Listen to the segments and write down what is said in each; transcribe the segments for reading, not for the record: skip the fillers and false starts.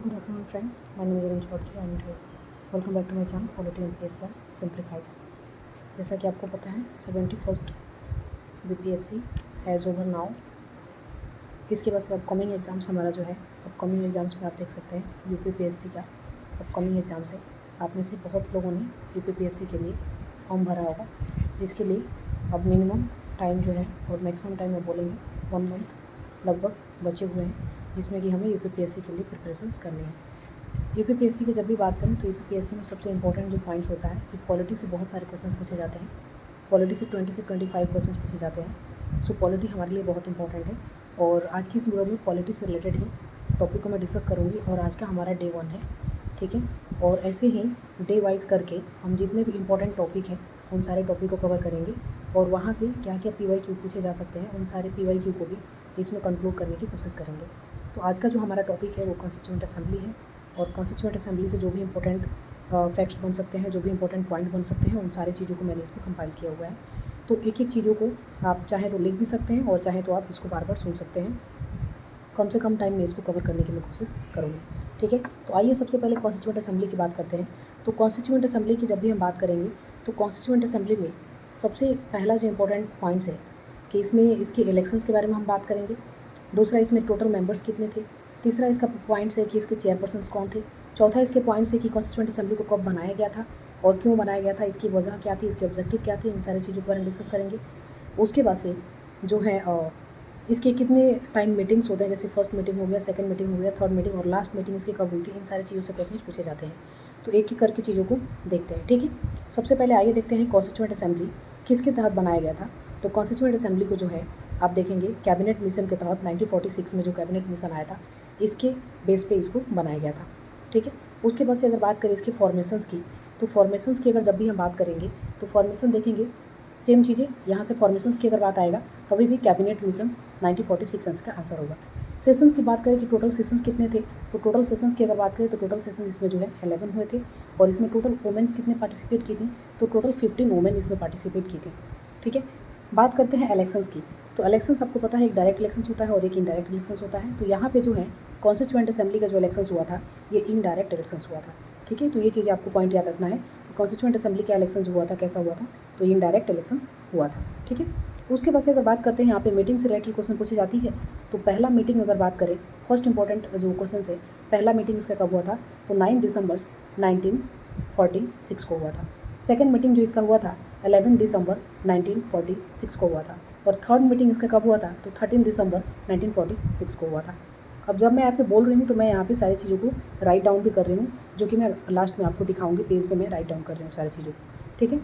Good afternoon, friends. My name is Arun Chaudhary and welcome back to my channel Quality and PSR Simplified. जैसा कि आपको पता है 71st BPSC has over now. इसके बाद से अपकमिंग एग्ज़ाम्स हमारा जो है अपकमिंग एग्ज़ाम्स में आप देख सकते हैं UPPSC का अपकमिंग एग्ज़ाम्स है। आप में से बहुत लोगों ने UPPSC के लिए फॉर्म भरा होगा, जिसके लिए अब मिनिमम टाइम जो है और मैक्सिमम टाइम में बोलेंगे 1 मंथ लगभग बचे हुए हैं, जिसमें कि हमें UPPSC के लिए प्रिपरेशंस करनी है। UPPSC की जब भी बात करें तो UPPSC में सबसे इंपॉर्टेंट जो पॉइंट्स होता है कि पॉलिटी से बहुत सारे क्वेश्चन पूछे जाते हैं। पॉलिटी से 20 से 25 क्वेश्चन पूछे जाते हैं। सो पॉलिटी हमारे लिए बहुत इंपॉर्टेंट है और आज की इस वीडियो में पॉलिटी से रिलेटेड ही टॉपिक को मैं डिस्कस करूँगी और आज का हमारा डे 1 है, ठीक है। और ऐसे ही डे वाइज करके हम जितने भी इंपॉर्टेंट टॉपिक हैं उन सारे टॉपिक को कवर करेंगे और वहाँ से क्या क्या PYQ पूछे जा सकते हैं उन सारे PYQ को भी इसमें कंक्लूड करने की कोशिश करेंगे। तो आज का जो हमारा टॉपिक है वो कॉन्स्टिट्यूएंट असेंबली है और कॉन्स्टिट्यूएंट असेंबली से जो भी इंपॉर्टेंट फैक्ट्स बन सकते हैं, जो भी इंपॉर्टेंट पॉइंट बन सकते हैं, उन सारी चीज़ों को मैंने इसमें कंपाइल किया हुआ है। तो एक एक चीज़ों को आप चाहे तो लिख भी सकते हैं और चाहे तो आप इसको बार बार सुन सकते हैं। कम से कम टाइम में इसको कवर करने की मैं कोशिश करूँगी, ठीक है। तो आइए सबसे पहले कॉन्स्टिट्यूएंट असेंबली की बात करते हैं। तो कॉन्स्टिट्यूएंट असेंबली की जब भी हम बात करेंगे तो कॉन्स्टिट्यूएंट असेंबली में सबसे पहला जो इंपॉर्टेंट पॉइंट्स है कि इसमें इसके इलेक्शंस के बारे में हम बात करेंगे। दूसरा, इसमें टोटल मेंबर्स कितने थे। तीसरा, इसका पॉइंट्स है कि इसके चेयरपर्सन्स कौन थे। चौथा, इसके पॉइंट्स है कि कॉन्स्टिट्यूएंट असेंबली को कब बनाया गया था और क्यों बनाया गया था, इसकी वजह क्या थी, इसके ऑब्जेक्टिव क्या थे, इन सारी चीज़ों के बारे में डिस्कस करेंगे। उसके बाद से जो है इसके कितने टाइम मीटिंग्स होते हैं, जैसे फर्स्ट मीटिंग हो गया, सेकंड मीटिंग हो गया, थर्ड मीटिंग और लास्ट मीटिंग इसकी कब हुई थी, इन सारी चीज़ों से क्वेश्चंस पूछे जाते हैं। तो एक एक करके चीज़ों को देखते हैं, ठीक है। सबसे पहले आइए देखते हैं कॉन्स्टिट्यूएंट असेंबली किसके तहत बनाया गया था। तो कॉन्स्टिट्यूएंट असेंबली को जो है आप देखेंगे कैबिनेट मिशन के तहत 1946 में जो कैबिनेट मिशन आया था इसके बेस पे इसको बनाया गया था, ठीक है। उसके बाद से अगर बात करें इसके फॉर्मेशंस की, तो फॉर्मेशंस की अगर जब भी हम बात करेंगे तो फॉर्मेशन देखेंगे सेम चीज़ें यहाँ से फॉर्मेशंस की अगर बात आएगा तभी भी कैबिनेट मिशंस 1946 का आंसर होगा। सेशंस की बात करें कि टोटल सेशंस कितने थे, तो टोटल सेशंस की अगर बात करें तो टोटल सेशन इसमें जो है 11 हुए थे और इसमें टोटल वुमेंस कितने पार्टिसिपेट की थी, तो टोटल 15 वुमेन इसमें पार्टिसिपेट की थी, ठीक है। बात करते हैं इलेक्शंस की, तो इलेक्शंस आपको पता है एक डायरेक्ट इलेक्शंस होता है और एक इनडायरेक्ट इलेक्शंस होता है। तो यहाँ पे जो है कॉन्स्टिट्यूएंट असेंबली का जो इलेक्शंस हुआ था ये इनडायरेक्ट इलेक्शंस हुआ था, ठीक है। तो ये चीज़ आपको पॉइंट याद रखना है कि कॉन्स्टिट्यूएंट असेंबली का इलेक्शंस हुआ था, कैसा हुआ था, तो इनडायरेक्ट इलेक्शंस हुआ था, ठीक है। उसके बाद से अगर बात करते हैं यहाँ पे मीटिंग से रिलेटेड क्वेश्चन पूछी जाती है। तो पहला मीटिंग अगर बात करें, फर्स्ट इंपॉर्टेंट जो क्वेश्चन है, पहला मीटिंग इसका कब हुआ था, तो 9 दिसंबर 1946 को हुआ था। सेकेंड मीटिंग जो इसका हुआ था 11 दिसंबर 1946 को हुआ था और थर्ड मीटिंग इसका कब हुआ था, तो 13 दिसंबर 1946 को हुआ था। अब जब मैं आपसे बोल रही हूँ तो मैं यहाँ पे सारी चीज़ों को राइट डाउन भी कर रही हूँ, जो कि मैं लास्ट में आपको दिखाऊंगी, पेज पे मैं राइट डाउन कर रही हूँ सारी चीज़ों को, ठीक है।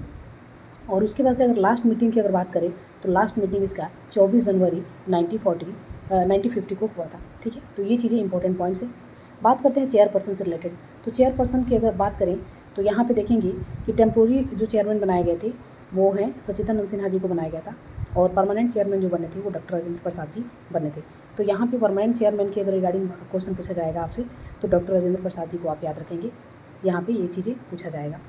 और उसके बाद से अगर लास्ट मीटिंग की अगर बात करें तो लास्ट मीटिंग इसका 24 जनवरी 1950 को हुआ था, ठीक है। तो ये चीज़ें इंपॉर्टेंट पॉइंट्स है। बात करते हैं चेयरपर्सन से रिलेटेड। तो चेयरपर्सन की अगर बात करें तो यहाँ पे देखेंगे कि टेम्पोरी जो चेयरमैन बनाए गए थे वो हैं सच्चिदानंद सिन्हा जी को बनाया गया था और परमानेंट चेयरमैन जो बने थे वो डॉक्टर राजेंद्र प्रसाद जी बने थे। तो यहाँ पे परमानेंट चेयरमैन की अगर रिगार्डिंग क्वेश्चन पूछा जाएगा आपसे तो डॉक्टर राजेंद्र प्रसाद जी को आप याद रखेंगे, यहाँ पे ये चीज़ें पूछा जाएगा।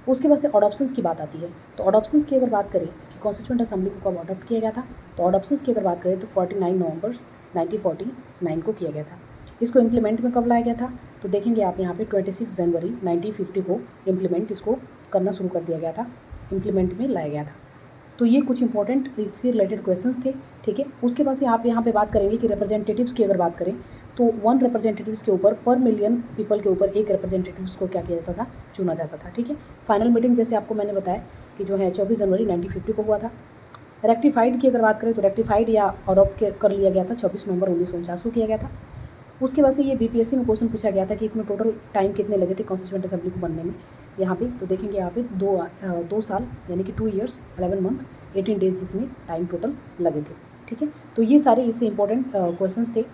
उसके बाद से अडॉप्शंस की बात आती है। तो अडॉप्शंस की अगर बात करें कि कॉन्स्टिट्यूएंट असेंबली को कब अडॉप्ट किया गया था, तो अडॉप्शंस की अगर बात करें तो 49 नवंबर 1949 को किया गया था। इसको इम्प्लीमेंट में कब लाया गया था, तो देखेंगे आप यहाँ पे 26 जनवरी 1950 को इम्प्लीमेंट इसको करना शुरू कर दिया गया था, इम्प्लीमेंट में लाया गया था। तो ये कुछ इंपॉर्टेंट इससे रिलेटेड क्वेश्चंस थे, ठीक है। उसके बाद से आप यहाँ पे बात करेंगे कि रिप्रेजेंटेटिव्स की अगर बात करें तो 1 रिप्रेजेंटेटिव्स के ऊपर पर मिलियन पीपल के ऊपर एक रिप्रेजेंटेटिव्स को क्या किया जाता था, चुना जाता था, ठीक है। फाइनल मीटिंग जैसे आपको मैंने बताया कि जो है 24 जनवरी 1950 को हुआ था। रेक्टिफाइड की अगर बात करें तो रेक्टिफाइड या अडॉप्ट कर लिया गया था 24 नवंबर 1949 को किया गया था। उसके बाद से ये BPSC में क्वेश्चन पूछा गया था कि इसमें टोटल टाइम कितने लगे थे कॉन्स्टिट्यूएंट असेंबली को बनने में। यहाँ पे तो देखेंगे यहाँ पे 2 साल यानी कि 2 ईयर्स 11 मंथ 18 डेज इसमें टाइम टोटल लगे थे, ठीक है। तो ये सारे इससे इंपॉर्टेंट क्वेश्चंस थे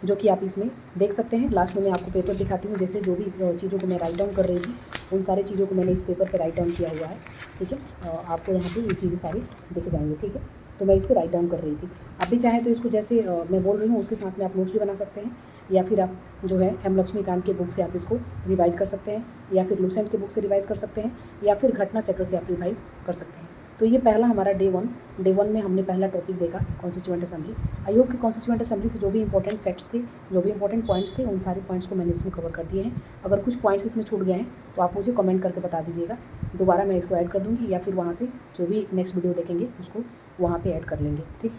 जो कि आप इसमें देख सकते हैं। लास्ट में मैं आपको पेपर दिखाती हूँ, जैसे जो भी चीज़ों को मैं राइट डाउन कर रही थी उन सारी चीज़ों को मैंने इस पेपर पर राइट डाउन किया हुआ है, ठीक है। आपको यहाँ पे ये चीज़ें सारी दिख जाएंगी, ठीक है। तो मैं इस पर राइट डाउन कर रही थी। आप भी चाहें तो इसको जैसे मैं बोल रही हूँ उसके साथ में आप नोट्स भी बना सकते हैं या फिर आप जो है M लक्ष्मीकांत के बुक से आप इसको रिवाइज़ कर सकते हैं या फिर लुसेंट के बुक से रिवाइज़ कर सकते हैं या फिर घटना चक्र से आप रिवाइज़ कर सकते हैं, तो ये पहला हमारा डे वन में हमने पहला टॉपिक देखा कॉन्स्टिट्यूएंट असेंबली। आई होप कि कॉन्स्टिट्यूएंट असेंबली से जो भी इंपॉर्टेंट फैक्ट्स थे, जो भी इंपॉर्टेंट पॉइंट्स थे, उन सारे पॉइंट्स को मैंने इसमें कवर कर दिए हैं। अगर कुछ पॉइंट्स इसमें छूट गए हैं तो आप मुझे कमेंट करके बता दीजिएगा, दोबारा मैं इसको ऐड कर दूँगी, या फिर वहाँ से जो भी नेक्स्ट वीडियो देखेंगे उसको वहाँ पर ऐड कर लेंगे। ठीक है,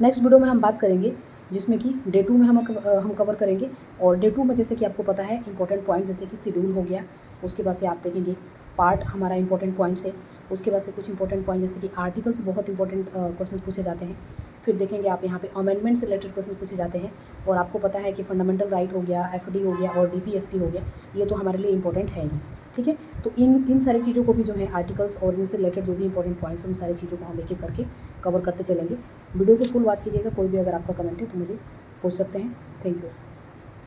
नेक्स्ट वीडियो में हम बात करेंगे जिसमें कि डे 2 में हम कवर करेंगे। और डे 2 में जैसे कि आपको पता है इंपॉर्टेंट पॉइंट जैसे कि शेड्यूल हो गया, उसके बाद से आप देखेंगे पार्ट हमारा इंपॉर्टेंट पॉइंट्स है, उसके बाद से कुछ इंपॉर्टेंट पॉइंट जैसे कि आर्टिकल से बहुत इंपॉर्टेंट क्वेश्चन पूछे जाते हैं। फिर देखेंगे आप यहाँ पे अमेंडमेंट से रिलेटेड क्वेश्चन पूछे जाते हैं। और आपको पता है कि फंडामेंटल राइट हो गया, एफडी हो गया और डीपीएसपी हो गया, ये तो हमारे लिए इंपॉर्टेंट है ही। ठीक है, तो इन सारी चीज़ों को भी जो है आर्टिकल्स और इनसे रिलेटेड जो भी इंपॉर्टेंट पॉइंट्स हैं उन सारी चीज़ों को हम एक एक करके कवर करते चलेंगे। वीडियो को फुल वॉच कीजिएगा, कोई भी अगर आपका कमेंट है तो मुझे पूछ सकते हैं। Thank you.